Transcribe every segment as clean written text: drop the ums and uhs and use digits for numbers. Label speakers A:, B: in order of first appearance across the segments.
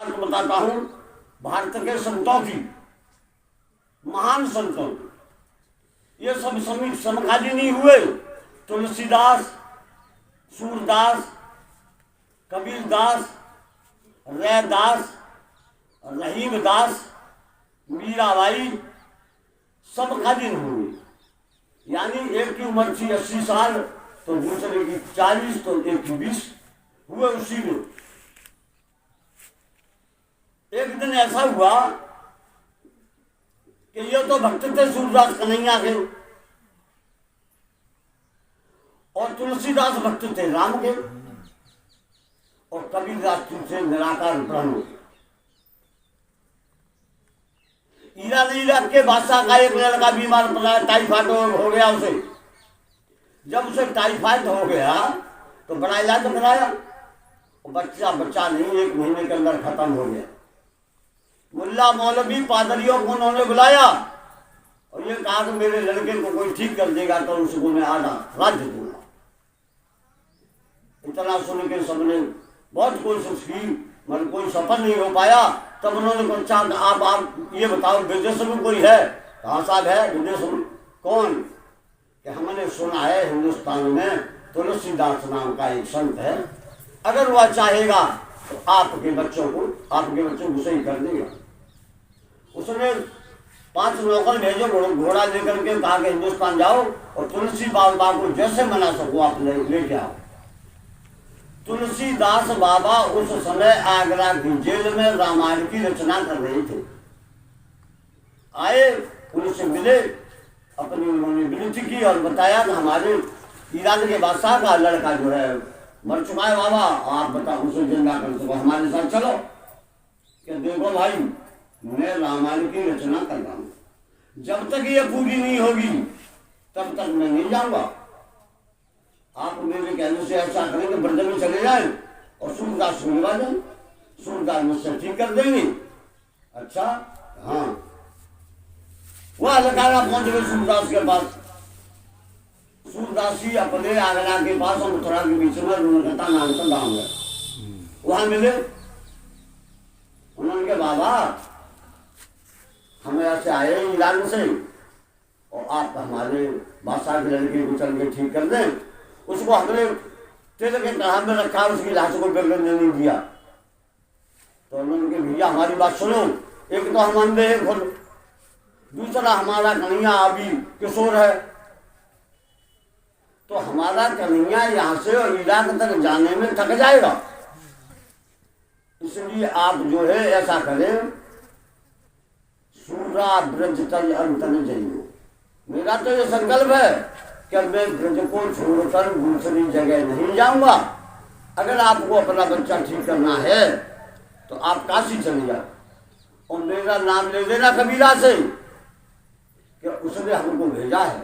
A: आपको बताता हूं भारत के संतों की, महान संतों की। ये सब समकालीन नहीं हुए। तुलसीदास, सूरदास, कबीरदास, रैदास, रहीमदास, मीराबाई समकालीन हुए। यानी एक की उम्र थी 80 साल तो दूसरे की 40 तो एक की 20 हुए उसी में। एक दिन ऐसा हुआ कि ये तो भक्त थे सूरदास कन्हैया के, और तुलसीदास भक्त थे राम के, और कबीरदास थे निराकार ब्रह्म। ईरान के बादशाह का एक लड़का बीमार पड़ा, टाइफाइड हो गया उसे। जब उसे टाइफाइड हो गया तो बड़ा इलाज कराया, बच्चा नहीं, 1 महीने के अंदर खत्म हो गया। मुल्ला मौलवी पादरियों को उन्होंने बुलाया और ये कहा कि मेरे लड़के को कोई ठीक कर देगा तो उसको मैं आधा राज्य दूंगा। इतना सुन के सबने बहुत कोशिश की मगर कोई सफल नहीं हो पाया। तब उन्होंने पूछा आप ये बताओ विदेश में कोई है? कहाँ साहब है विदेश में? कौन? कि हमने सुना है हिंदुस्तान में तुलसीदास नाम का एक संत है, अगर वह चाहेगा तो आपके बच्चों को सही कर देगा। उसने 5 नौकर भेजो घोड़ा लेकर के, कहा कि हिंदुस्तान जाओ और तुलसी बाबा को जैसे मना सको आप लेके आओ। तुलसीदास बाबा उस समय आगरा की जेल में रामायण की रचना कर रहे थे। आए, उनसे मिले, अपनी उन्होंने विनती की और बताया कि हमारे ईरान के बादशाह का लड़का जो है मर चुका है बाबा, आप बताओ उसे जिंदा कर सको, हमारे साथ चलो। कि देखो भाई, मैं रामायण की रचना कर रहा हूँ, जब तक ये पूरी नहीं होगी तब तक मैं नहीं जाऊंगा। आप मेरे कहने से ऐसा करें कि ब्रज में चले जाए और सूरदास को मिलवा जाए, सूरदास मुझसे ठीक कर देंगे। अच्छा, हाँ। वह लकारा पहुंच गए सूरदास के पास। सूरदास ही अपने आगरा के पास और मथुरा के बीच में रुनकता नाम का गाँव है, वहां मिले। उन्होंने कहा बाबा हम ऐसे आए ईरान से और आप हमारे बादशाह के लड़के को चल के ठीक कर दें। उसको हमने तेल के कहा में रखा, उसकी लाश को बिगड़ने नहीं दिया। तो उन्होंने कहा भैया हमारी बात सुनो, एक तो हम अंधे हैं खुद, दूसरा हमारा कन्हैया अभी किशोर है, तो हमारा कन्हैया यहाँ से और इलाक तक जाने में थक जाएगा। इसलिए आप जो है ऐसा करें, सूरा ब्रज तल अंतन जाइए। मेरा तो ये संकल्प है कि मैं ब्रज को छोड़कर दूसरी जगह नहीं जाऊंगा। अगर आपको अपना बच्चा ठीक करना है तो आप काशी चले जाओ और मेरा नाम ले देना कबीरा से कि उसने हमको भेजा है।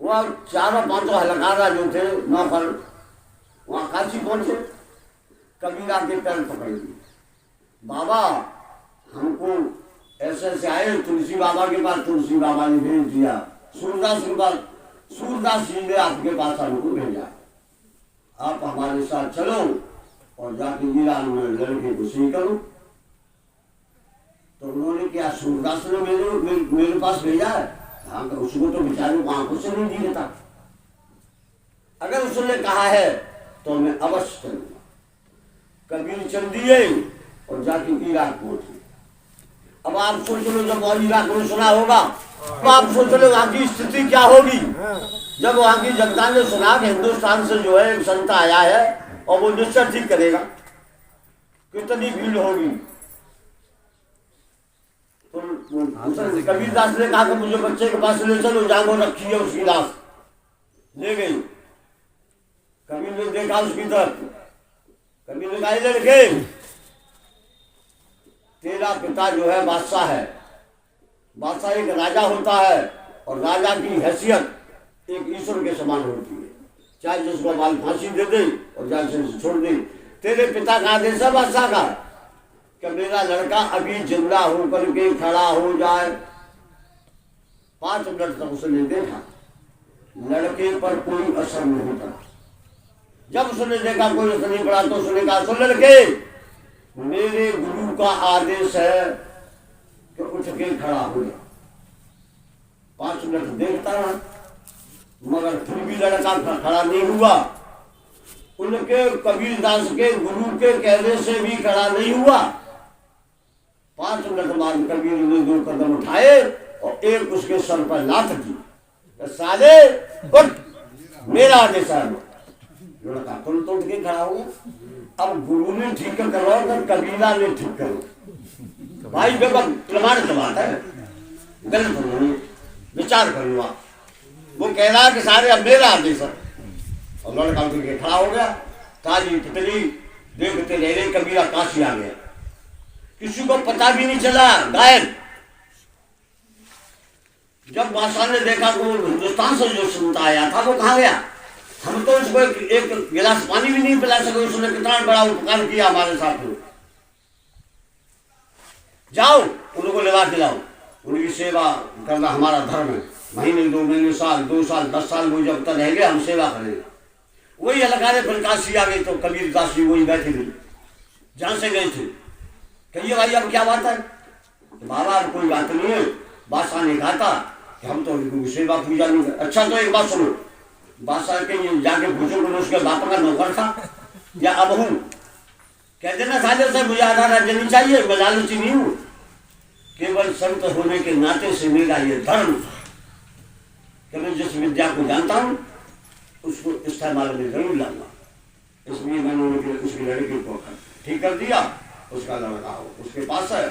A: वह 4-5 हलकारा जो थे नौकर वहाँ काशी पहुंचे, कबीरा के पैर पकड़ लिए। बाबा हमको ऐसे आए तुलसी बाबा के पास, तुलसी बाबा ने भेज दिया। सूरदास के पास, सूरदास जी ने आपके पास हमको भेजा, आप हमारे साथ चलो और जाके ईरान में लड़के को सही करो। तो उन्होंने क्या सूरदास ने मेरे पास भेजा है? हाँ, तो उसको तो बेचारे को आंखों से नहीं दिखता। अगर उसने कहा है तो मैं अवश्य चलूंगा। कबीर चल दिए और जाके इराक पहुंचे। अब आप सोच लो, जब इराक में सुना होगा तो आप सोच लो वहां की स्थिति क्या होगी। जब वहां की जनता ने सुना कि हिंदुस्तान से जो है एक संत आया है और वो निश्चय ठीक करेगा, कितनी भीड़ होगी। तो कबीरदास ने कहा कि मुझे बच्चे के पास ले चलो, जागो रखी है उसकी लाश। ले गई। कबीर ने देखा उसकी तरफ, कबीर ने कहा लड़के तेरा पिता जो है बादशाह है। बादशाह एक राजा होता है और राजा की हैसियत एक ईश्वर के समान होती है, चाहे जिसको माल फांसी दे दे और चाहे छोड़ दे। तेरे पिता का आदेश है बादशाह का कि मेरा लड़का अभी जिंदा होकर के खड़ा हो जाए। 5 मिनट तक उसने देखा, लड़के पर कोई असर नहीं पड़ा। जब उसने देखा कोई असर नहीं पड़ा तो उसने कहा, सुन लड़के, का आदेश है कि उठ के खड़ा हो गया। 5 मिनट देखता रहा, मगर फिर भी लड़का खड़ा नहीं हुआ। उनके कबीरदास के गुरु के कहने से भी खड़ा नहीं हुआ। 5 मिनट बाद कबीर ने 2 कदम उठाए और एक उसके सर पर लात दी, साले उठ, मेरा आदेश है। लड़का तुरंत उठ के खड़ा हो गया। अब गुरु ने ठीक करो तो कबीला ने ठीक करो, भाई देखो प्रमाण की बात है, गलत नहीं, विचार करूँगा। वो कह रहा है कि सारे अब मेरा आदेश है। और लड़का उठ के खड़ा हो गया। ताली तितली देखते रहे, कबीरा काशी आ गया, किसी को पता भी नहीं चला, गायब। जब बादशाह ने देखा तो हिंदुस्तान से जो सुनता आया था वो कहाँ गया? हम तो उसको एक गिलास पानी भी नहीं पिला सके, उसने कितना बड़ा उपकार किया हमारे साथ में। जाओ उनको लिवा खिलाओ, उनकी सेवा करना हमारा धर्म है। महीने 2 महीने, साल 2 साल 10 साल वो जब तक रहेंगे हम सेवा करेंगे। वही अलगारे फिर काशी आ गई तो कबीर दास जी वही बैठे थे जहाँ से गए थे। कहिए भाई अब क्या बात है? बाबा कोई बात नहीं है, बादशाह ने कहा था कि हम तो सेवा पूजा नहीं कर। अच्छा तो एक बात सुनो, बादशाह के जाके पूछो कि उसके बाप का नौकर था या अब हूँ? कहते ना साले से मुझे आधा राज्य नहीं चाहिए, मैं लालची नहीं हूँ, केवल संत होने के नाते से मेरा ये धर्म था कि मैं जिस विद्या को जानता हूँ उसको इस्तेमाल में जरूर लाऊंगा। इसलिए मैंने उसकी लड़की को ठीक कर दिया। उसका लड़का उसके पास है,